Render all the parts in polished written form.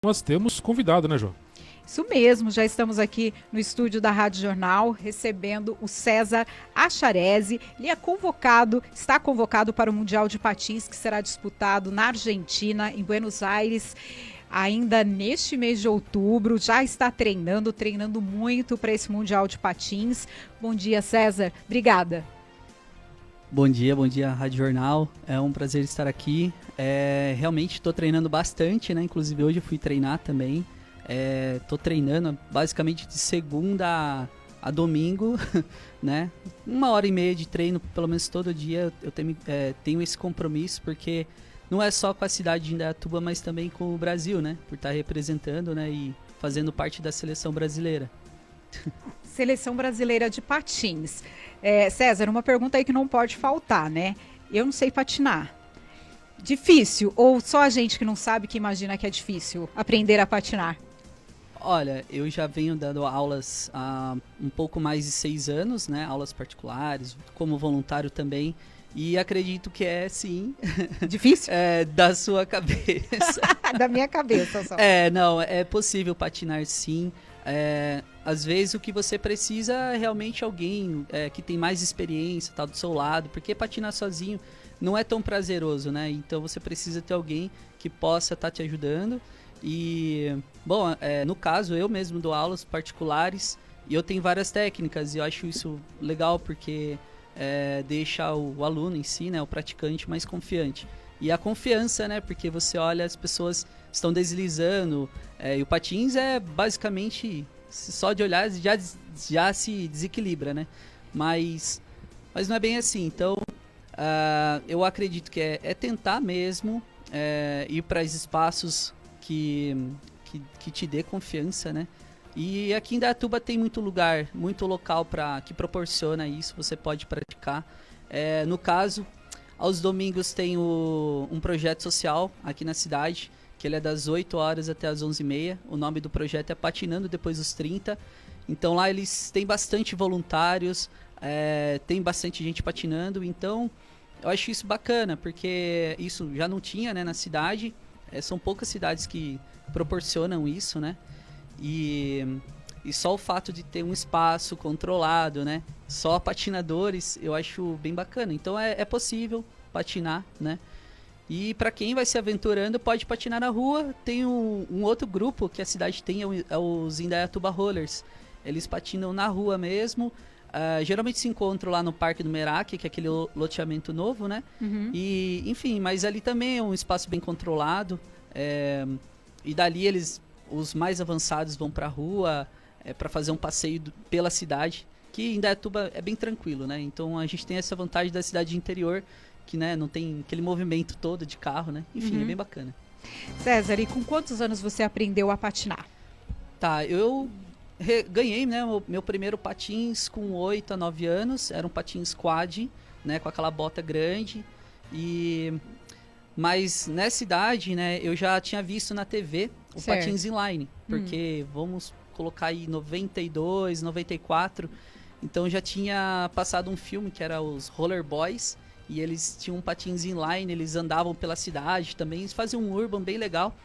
Nós temos convidado, né, João? Isso mesmo, já estamos aqui no estúdio da Rádio Jornal recebendo o César Acharesi. Ele está convocado para o Mundial de Patins que será disputado na Argentina, em Buenos Aires, ainda neste mês de outubro. Já está treinando muito para esse Mundial de Patins. Bom dia, César. Obrigada. Bom dia, Rádio Jornal. É um prazer estar aqui. Realmente estou treinando bastante, né? Inclusive hoje eu fui treinar também. Tô treinando basicamente de segunda a domingo, né? 1h30 de treino, pelo menos todo dia. Eu tenho esse compromisso, porque não é só com a cidade de Indaiatuba, mas também com o Brasil, né? Por estar representando, né? E fazendo parte da seleção brasileira. Seleção brasileira de patins. César, uma pergunta aí que não pode faltar, né? Eu não sei patinar. Difícil? Ou só a gente que não sabe que imagina que é difícil aprender a patinar? Olha, eu já venho dando aulas há um pouco mais de 6 anos, né? Aulas particulares, como voluntário também. E acredito que é, sim. Difícil? Da sua cabeça. Da minha cabeça só. Não, é possível patinar, sim. Às vezes o que você precisa é realmente alguém que tem mais experiência, tá do seu lado, porque patinar sozinho não é tão prazeroso, né? Então você precisa ter alguém que possa estar te ajudando. E, bom, no caso, eu mesmo dou aulas particulares e eu tenho várias técnicas e eu acho isso legal porque deixa o aluno em si, né, o praticante, mais confiante. E a confiança, né, porque você olha, as pessoas estão deslizando e o patins é basicamente, só de olhar já se desequilibra, né? Mas não é bem assim, então eu acredito que é tentar mesmo ir para esses espaços que te dê confiança, né? E aqui em Indaiatuba tem muito lugar, muito local que proporciona isso, você pode praticar. No caso, aos domingos tem um projeto social aqui na cidade, que ele é das 8 horas até as 11h30. O nome do projeto é Patinando Depois dos 30. Então lá eles têm bastante voluntários, tem bastante gente patinando, então eu acho isso bacana, porque isso já não tinha, né, na cidade. São poucas cidades que proporcionam isso, né? E só o fato de ter um espaço controlado, né? Só patinadores, eu acho bem bacana. Então é possível patinar, né? E para quem vai se aventurando, pode patinar na rua. Tem um outro grupo que a cidade tem, é os Indaiatuba Rollers. Eles patinam na rua mesmo. Geralmente se encontram lá no Parque do Merak, que é aquele loteamento novo, né? Uhum. E, enfim, mas ali também é um espaço bem controlado. E dali os mais avançados vão pra rua para fazer um passeio pela cidade, que em Indaiatuba é bem tranquilo, né? Então a gente tem essa vantagem da cidade de interior, que, né, não tem aquele movimento todo de carro, né? Enfim, é bem bacana. César, e com quantos anos você aprendeu a patinar? Tá, eu ganhei, né, meu primeiro patins com 8 a 9 anos. Era um patins quad, né, com aquela bota grande. Mas nessa idade, né, eu já tinha visto na TV o Certo. patins inline, porque vamos colocar aí 92, 94. Então já tinha passado um filme que era os Roller Boys, e eles tinham patins inline, eles andavam pela cidade também, eles faziam um urban bem legal.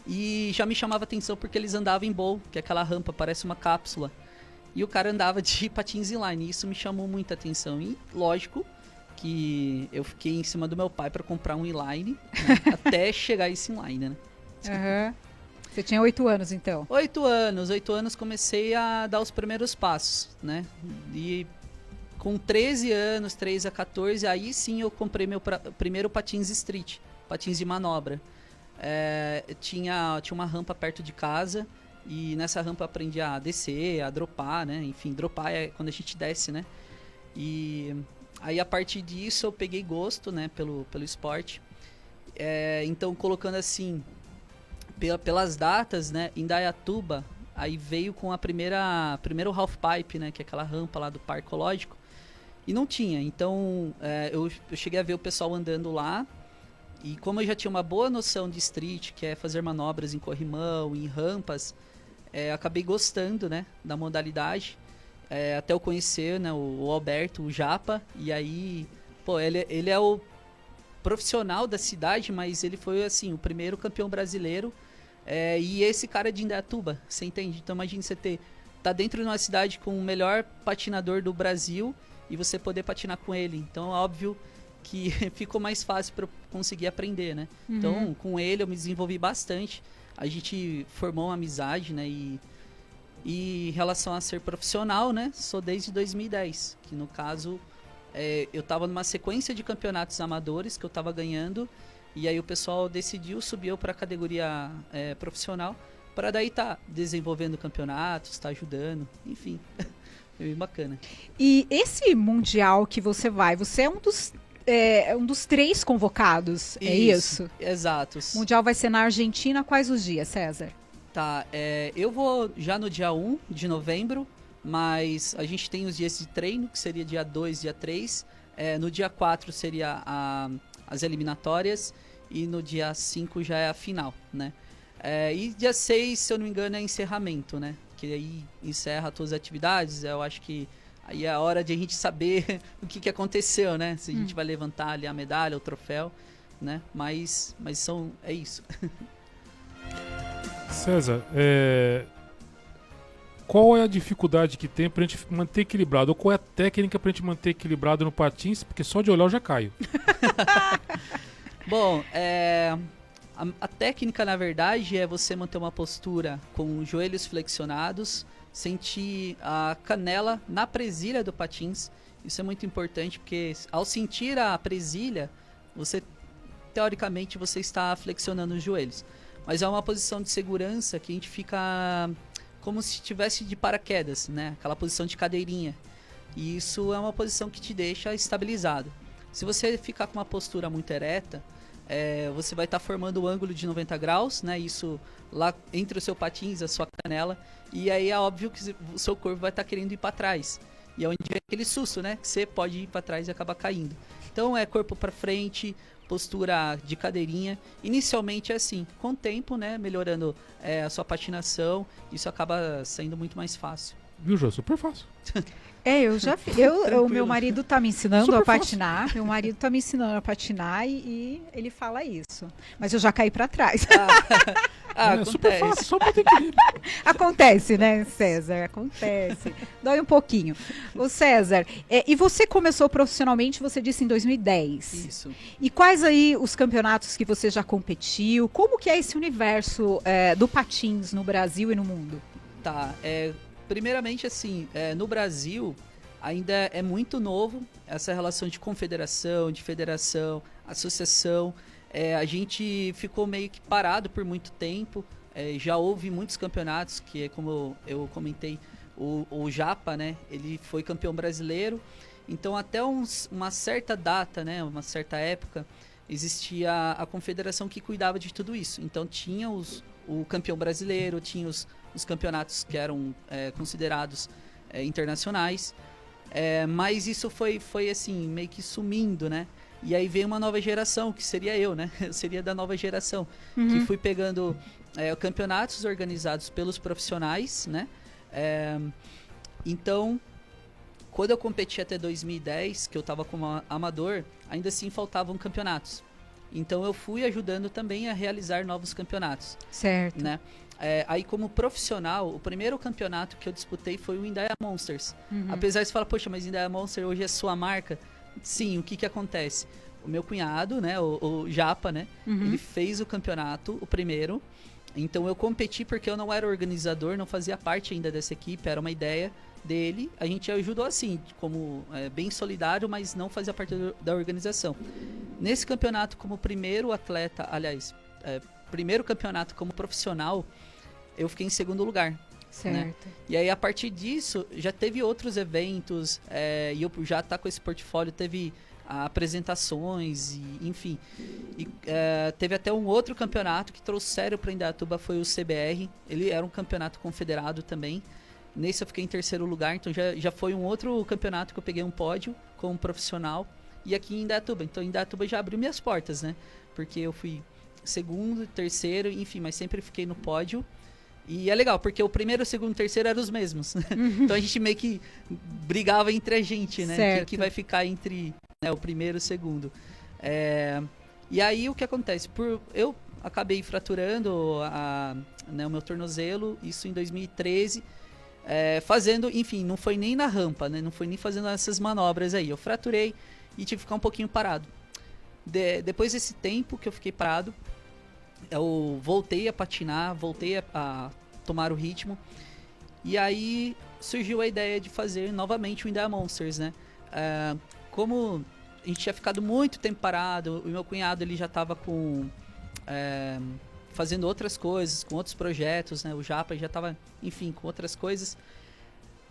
E já me chamava atenção porque eles andavam em bowl, que é aquela rampa, parece uma cápsula. E o cara andava de patins inline, e isso me chamou muita atenção. E lógico que eu fiquei em cima do meu pai para comprar um inline, né, até chegar esse inline, né? Uhum. Você tinha 8 anos, então? 8 anos comecei a dar os primeiros passos, né? E com 13 anos, 13 a 14, aí sim eu comprei meu primeiro patins street, patins de manobra. Tinha uma rampa perto de casa, e nessa rampa eu aprendi a descer, a dropar, né? Enfim, dropar é quando a gente desce, né? E aí a partir disso eu peguei gosto, né, pelo esporte. Então, colocando assim, pelas datas, né, Indaiatuba, aí veio com primeiro half pipe, né, que é aquela rampa lá do Parque Ecológico, e não tinha. Então eu cheguei a ver o pessoal andando lá, e como eu já tinha uma boa noção de street, que é fazer manobras em corrimão, em rampas, acabei gostando, né, da modalidade. Até eu conhecer, né, o Alberto, o Japa, e aí, pô, ele é o profissional da cidade, mas ele foi, assim, o primeiro campeão brasileiro E esse cara é de Indaiatuba, você entende? Então imagina você tá dentro de uma cidade com o melhor patinador do Brasil e você poder patinar com ele. Então, óbvio que ficou mais fácil para eu conseguir aprender, né? Então, com ele eu me desenvolvi bastante. A gente formou uma amizade, né? E em relação a ser profissional, né? Sou desde 2010, que no caso eu tava numa sequência de campeonatos amadores que eu tava ganhando, e aí o pessoal decidiu subir eu para a categoria profissional, para daí tá desenvolvendo campeonatos, tá ajudando, enfim. Foi bem bacana. E esse mundial que você é um dos 3 convocados, é isso? Exato. O mundial vai ser na Argentina, quais os dias, César? Tá, eu vou já no dia 1 de novembro, mas a gente tem os dias de treino, que seria dia 2, dia 3. No dia 4 seria as eliminatórias e no dia 5 já é a final, né? E dia 6, se eu não me engano, é encerramento, né? Que aí encerra todas as atividades. Eu acho que aí é a hora de a gente saber o que aconteceu, né? Se a gente vai levantar ali a medalha, o troféu, né? Mas é isso. César, qual é a dificuldade que tem pra gente manter equilibrado? Ou qual é a técnica pra gente manter equilibrado no patins? Porque só de olhar eu já caio. Bom, a técnica, na verdade, é você manter uma postura com os joelhos flexionados, sentir a canela na presilha do patins. Isso é muito importante, porque ao sentir a presilha, teoricamente, você está flexionando os joelhos. Mas é uma posição de segurança que a gente fica como se estivesse de paraquedas, né? Aquela posição de cadeirinha. E isso é uma posição que te deixa estabilizado. Se você ficar com uma postura muito ereta, você vai estar formando o ângulo de 90 graus, né? Isso lá entre o seu patins, a sua canela. E aí é óbvio que o seu corpo vai estar querendo ir para trás. E é onde vem aquele susto, né? Que você pode ir para trás e acabar caindo. Então é corpo para frente, postura de cadeirinha. Inicialmente é assim, com o tempo, né, melhorando a sua patinação, isso acaba sendo muito mais fácil. Viu, Jô? Super fácil. Eu já fiz. O meu marido tá me ensinando Super a patinar. Meu marido tá me ensinando a patinar e ele fala isso. Mas eu já caí para trás. Super Acontece. fácil, só manter equilíbrio. Acontece, né, César? Acontece. Dói um pouquinho. O César, e você começou profissionalmente, você disse, em 2010. Isso. E quais aí os campeonatos que você já competiu? Como que é esse universo do patins no Brasil e no mundo? Tá, primeiramente assim, no Brasil ainda é muito novo essa relação de confederação, de federação, associação. A gente ficou meio que parado por muito tempo. Já houve muitos campeonatos, que é como eu comentei, o Japa, né? Ele foi campeão brasileiro. Então até uma certa data, né? Uma certa época, existia a confederação que cuidava de tudo isso. Então tinha o campeão brasileiro, tinha os campeonatos que eram considerados internacionais. Mas isso foi assim, meio que sumindo, né? E aí veio uma nova geração, que seria eu, né? Eu seria da nova geração. Que fui pegando campeonatos organizados pelos profissionais, né? Então, quando eu competi até 2010, que eu estava como amador, ainda assim faltavam campeonatos. Então eu fui ajudando também a realizar novos campeonatos. Certo. Né? Aí como profissional, o primeiro campeonato que eu disputei foi o Indaia Monsters. Apesar de você falar, poxa, mas Indaia Monster hoje é sua marca. Sim, o que acontece? O meu cunhado, né, o Japa, né, ele fez o campeonato, o primeiro. Então eu competi porque eu não era organizador, não fazia parte ainda dessa equipe, era uma ideia dele. A gente ajudou assim, como bem solidário, mas não fazia parte da organização. Nesse campeonato, como primeiro atleta, aliás, primeiro campeonato como profissional, eu fiquei em segundo lugar. Certo. Né? E aí, a partir disso, já teve outros eventos, e eu já tá com esse portfólio, teve apresentações, enfim. E teve até um outro campeonato que trouxeram para Indaiatuba, foi o CBR. Ele era um campeonato confederado também. Nesse eu fiquei em terceiro lugar, então já foi um outro campeonato que eu peguei um pódio como profissional. E aqui em Indaiatuba. Então, Indaiatuba já abriu minhas portas, né? Porque eu fui segundo, terceiro, enfim, mas sempre fiquei no pódio. E é legal, porque o primeiro, o segundo e o terceiro eram os mesmos. Então a gente meio que brigava entre a gente, né? Certo. Quem que vai ficar entre o primeiro e o segundo. E aí o que acontece? acabei fraturando né, o meu tornozelo, isso em 2013, fazendo, enfim, não foi nem na rampa, né, não foi nem fazendo essas manobras aí. Eu fraturei e tive que ficar um pouquinho parado. Depois desse tempo que eu fiquei parado, eu voltei a patinar, voltei a tomar o ritmo. E aí surgiu a ideia de fazer novamente o India Monsters, né? Como a gente tinha ficado muito tempo parado, o meu cunhado ele já estava fazendo outras coisas, com outros projetos, né? O Japa já estava, enfim, com outras coisas.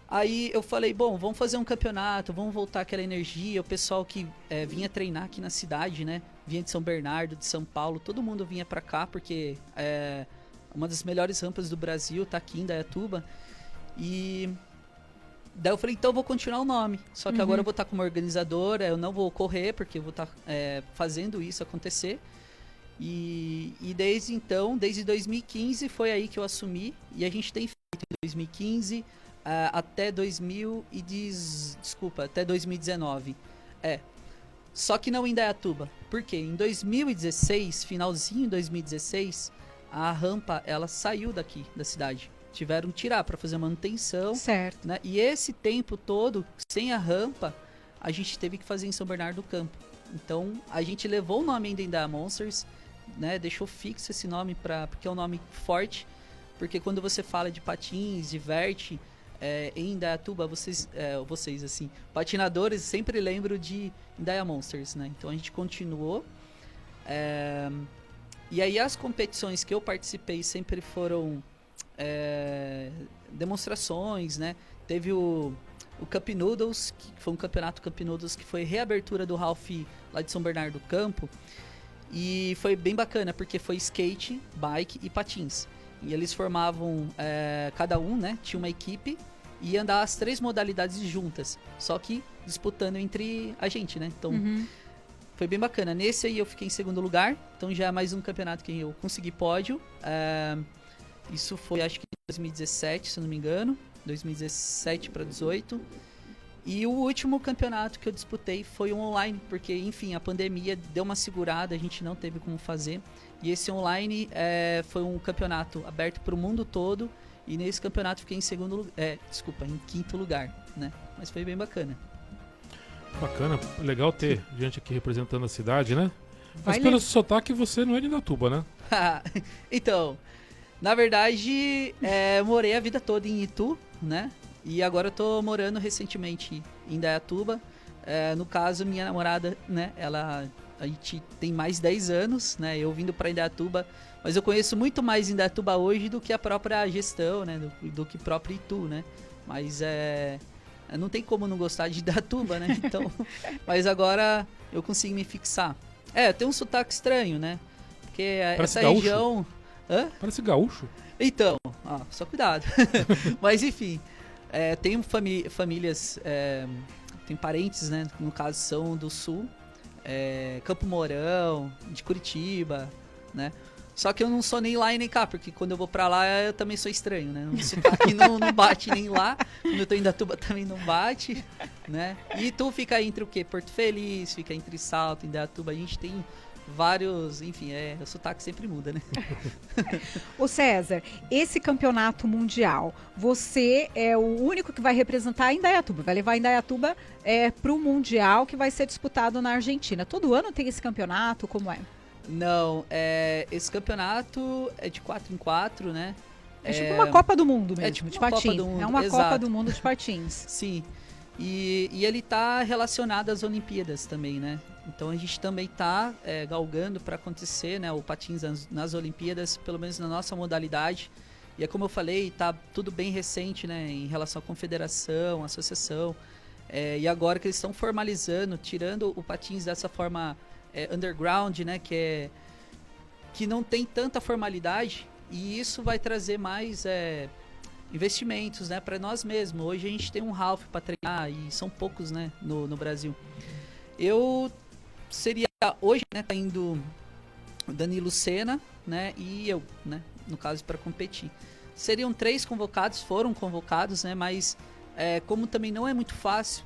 Aí eu falei, bom, vamos fazer um campeonato, vamos voltar aquela energia. O pessoal que vinha treinar aqui na cidade, né? Vinha de São Bernardo, de São Paulo, todo mundo vinha pra cá, porque uma das melhores rampas do Brasil tá aqui em Indaiatuba. E daí eu falei, então eu vou continuar o nome. Só que agora eu vou estar como organizadora, eu não vou correr, porque eu vou estar fazendo isso acontecer. E desde então, desde 2015, foi aí que eu assumi. E a gente tem feito em 2015... até 2019. Só que não em Indaiatuba. Por quê? Em 2016, finalzinho de 2016, a rampa ela saiu daqui da cidade. Tiveram que tirar para fazer manutenção. Certo. Né? E esse tempo todo, sem a rampa, a gente teve que fazer em São Bernardo do Campo. Então, a gente levou o nome ainda India Monsters, né? Deixou fixo esse nome porque é um nome forte. Porque quando você fala de patins, de vert, em Indaiatuba, vocês assim, patinadores sempre lembram de India Monsters, né? Então a gente continuou. E aí as competições que eu participei sempre foram demonstrações, né? Teve o Cup Noodles, que foi um campeonato Cup Noodles que foi reabertura do Ralph lá de São Bernardo do Campo. E foi bem bacana, porque foi skate, bike e patins. E eles formavam, cada um, né, tinha uma equipe e ia andar as 3 modalidades juntas, só que disputando entre a gente, né? Então, foi bem bacana. Nesse aí eu fiquei em segundo lugar, então já é mais um campeonato que eu consegui pódio. Isso foi, acho que em 2017, se não me engano, 2017 para 2018. E o último campeonato que eu disputei foi um online, porque, enfim, a pandemia deu uma segurada, a gente não teve como fazer. E esse online foi um campeonato aberto para o mundo todo. E nesse campeonato fiquei em quinto lugar, né? Mas foi bem bacana. Bacana, legal ter gente aqui representando a cidade, né? Mas Vai pelo sotaque você não é de Indaiatuba, né? Então, na verdade, morei a vida toda em Itu, né? E agora eu tô morando recentemente em Indaiatuba. No caso, minha namorada, né? A gente tem mais 10 anos, né? Eu vindo pra Indaiatuba, mas eu conheço muito mais Indaiatuba hoje do que a própria gestão, né? Do que próprio Itu, né? Mas não tem como não gostar de Indaiatuba, né? Então, mas agora eu consigo me fixar. Tem um sotaque estranho, né? Porque Parece essa gaúcho. região... Hã? Parece gaúcho. Então, só cuidado. Mas enfim, tenho famílias, tem parentes, né? No caso são do sul, Campo Mourão, de Curitiba, né? Só que eu não sou nem lá e nem cá, porque quando eu vou pra lá eu também sou estranho, né? O sotaque não bate nem lá, quando eu tô em Indaiatuba também não bate, né? E tu fica entre o quê? Porto Feliz, fica entre Salto, Indaiatuba, a gente tem vários, enfim, o sotaque sempre muda, né? Ô César, esse campeonato mundial, você é o único que vai representar a Indaiatuba, vai levar a Indaiatuba para o mundial que vai ser disputado na Argentina. Todo ano tem esse campeonato, como é? Não, esse campeonato é de 4 em 4, né? É tipo uma Copa do Mundo mesmo, tipo de uma Copa patins. do Mundo, É uma exato. Copa do Mundo de patins. Sim, e ele tá relacionado às Olimpíadas também, né? Então a gente também tá galgando para acontecer, né, o patins nas Olimpíadas, pelo menos na nossa modalidade. E é como eu falei, tá tudo bem recente, né, em relação à confederação, associação. E agora que eles estão formalizando, tirando o patins dessa forma underground, né, que não tem tanta formalidade, e isso vai trazer mais investimentos, né, para nós mesmos. Hoje a gente tem um Ralph para treinar e são poucos, né, no Brasil. Hoje, né, tá indo o Danilo Sena, né, e eu, né, no caso, para competir. Seriam 3 convocados, foram convocados, né, mas como também não é muito fácil,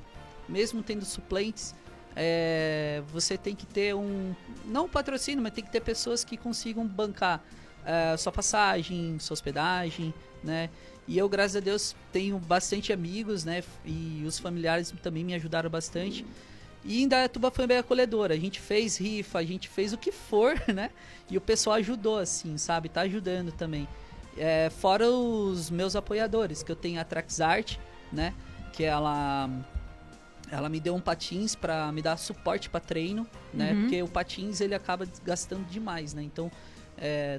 mesmo tendo suplentes, você tem que ter não um patrocínio, mas tem que ter pessoas que consigam bancar sua passagem, sua hospedagem, né? E eu, graças a Deus, tenho bastante amigos, né? E os familiares também me ajudaram bastante. E Indaiatuba foi bem acolhedora. A gente fez rifa, a gente fez o que for, né? E o pessoal ajudou, assim, sabe? Tá ajudando também. Fora os meus apoiadores, que eu tenho a Traxart, né? Que ela me deu um patins para me dar suporte para treino, né? Porque o patins, ele acaba gastando demais, né? Então,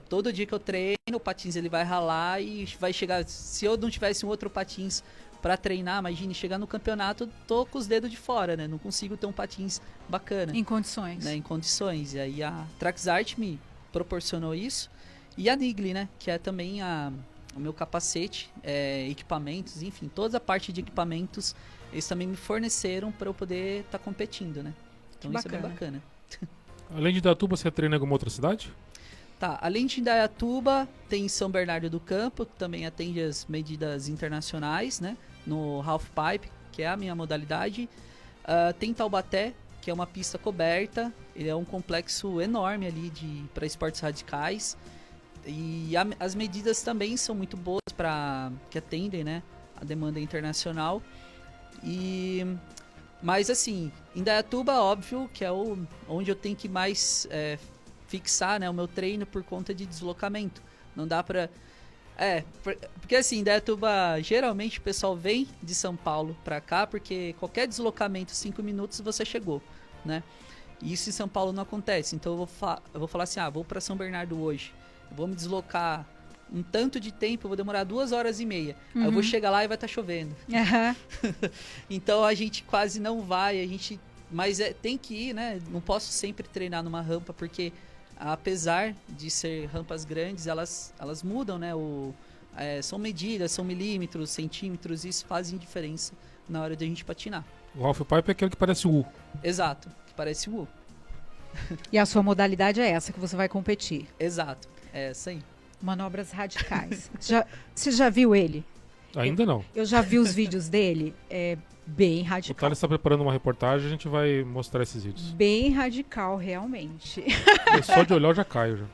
todo dia que eu treino, o patins ele vai ralar e vai chegar... Se eu não tivesse um outro patins para treinar, imagine, chegar no campeonato, tô com os dedos de fora, né? Não consigo ter um patins bacana. Em condições. Né? Em condições. E aí a Traxart me proporcionou isso. E a Nigli, né? Que é também o meu capacete, equipamentos, enfim, toda a parte de equipamentos, eles também me forneceram para eu poder estar competindo, né? Então isso é bem bacana. Além de Indaiatuba, você treina em alguma outra cidade? Tá, além de Indaiatuba, tem São Bernardo do Campo, que também atende as medidas internacionais, né? No Half Pipe, que é a minha modalidade. Tem Taubaté, que é uma pista coberta. Ele é um complexo enorme ali para esportes radicais. E as medidas também são muito boas que atendem, né? A demanda internacional. Mas assim, Indaiatuba, óbvio, que é onde eu tenho que mais... fixar, né, o meu treino por conta de deslocamento. Não dá pra... porque assim, Indaiatuba, geralmente o pessoal vem de São Paulo pra cá, porque qualquer deslocamento, 5 minutos, você chegou, né? E isso em São Paulo não acontece. Então eu vou falar assim, vou pra São Bernardo hoje. Eu vou me deslocar um tanto de tempo, eu vou demorar 2h30. Aí eu vou chegar lá e vai estar chovendo. Então a gente quase não vai, mas tem que ir, né? Não posso sempre treinar numa rampa, porque apesar de ser rampas grandes, elas mudam, né? São medidas, são milímetros, centímetros, e isso fazem diferença na hora de a gente patinar. O Half Pipe é aquele que parece o U. Exato, que parece o U. E a sua modalidade é essa que você vai competir? Exato, é essa aí. Manobras radicais. Você já viu ele? Ainda não. Eu já vi os vídeos dele, bem O radical. Thales está preparando uma reportagem, a gente vai mostrar esses vídeos. Bem radical, realmente. Só de olhar eu já caio.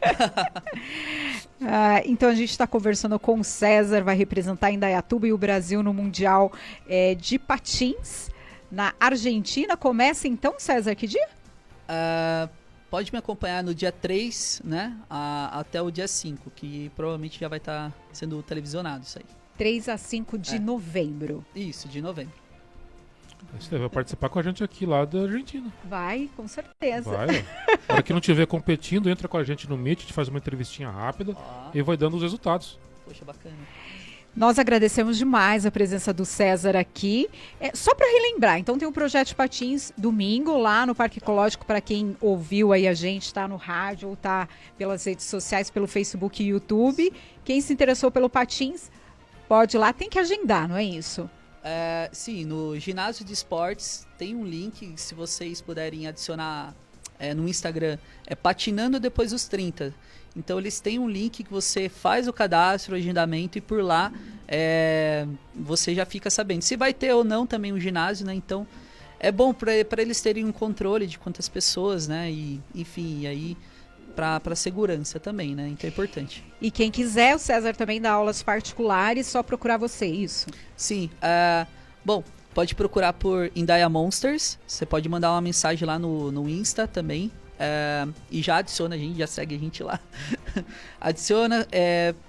Então a gente está conversando com o César, vai representar Indaiatuba e o Brasil no Mundial de Patins na Argentina. Começa então, César, que dia? Pode me acompanhar no dia 3, né, até o dia 5, que provavelmente já vai estar sendo televisionado isso aí. 3 a 5 de novembro. Isso, de novembro. Você vai participar com a gente aqui lá da Argentina. Vai, com certeza. Vai, na hora que não estiver competindo, entra com a gente no Meet, a gente faz uma entrevistinha rápida e vai dando os resultados. Poxa, bacana. Nós agradecemos demais a presença do César aqui. Só para relembrar, então tem o Projeto de Patins domingo lá no Parque Ecológico, para quem ouviu aí a gente, tá no rádio ou tá pelas redes sociais, pelo Facebook e YouTube. Quem se interessou pelo Patins, pode ir lá, tem que agendar, não é isso? Sim, no ginásio de esportes tem um link, se vocês puderem adicionar no Instagram, Patinando Depois dos 30. Então eles têm um link que você faz o cadastro, o agendamento, e por lá você já fica sabendo se vai ter ou não também um ginásio, né? Então é bom para eles terem um controle de quantas pessoas, né? E enfim, e aí para segurança também, né? Então é importante. E quem quiser, o César também dá aulas particulares, só procurar você, isso? Sim, bom, pode procurar por Indaia Monsters, você pode mandar uma mensagem lá no Insta também, e já adiciona a gente, já segue a gente lá. Adiciona,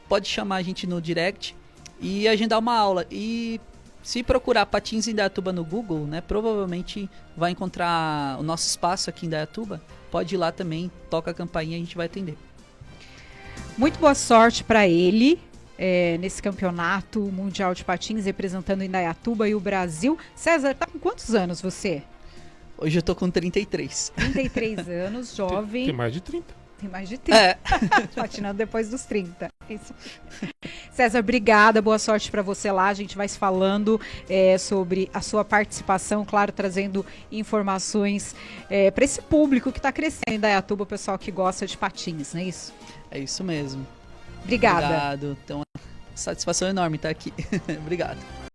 pode chamar a gente no direct e agendar uma aula. E se procurar Patins Indaiatuba no Google, né, provavelmente vai encontrar o nosso espaço aqui em Indaiatuba. Pode ir lá também, toca a campainha e a gente vai atender. Muito boa sorte para ele nesse campeonato mundial de patins, representando Indaiatuba e o Brasil. César, tá com quantos anos você? Hoje eu tô com 33. 33 anos, jovem. Tem mais de 30. Tem mais de 30. Patinando depois dos 30. Isso. César, obrigada, boa sorte para você lá. A gente vai se falando sobre a sua participação, claro, trazendo informações para esse público que está crescendo em Indaiatuba, o pessoal que gosta de patins, não é isso? É isso mesmo. Obrigada. Obrigado. Então, satisfação enorme estar aqui. Obrigado.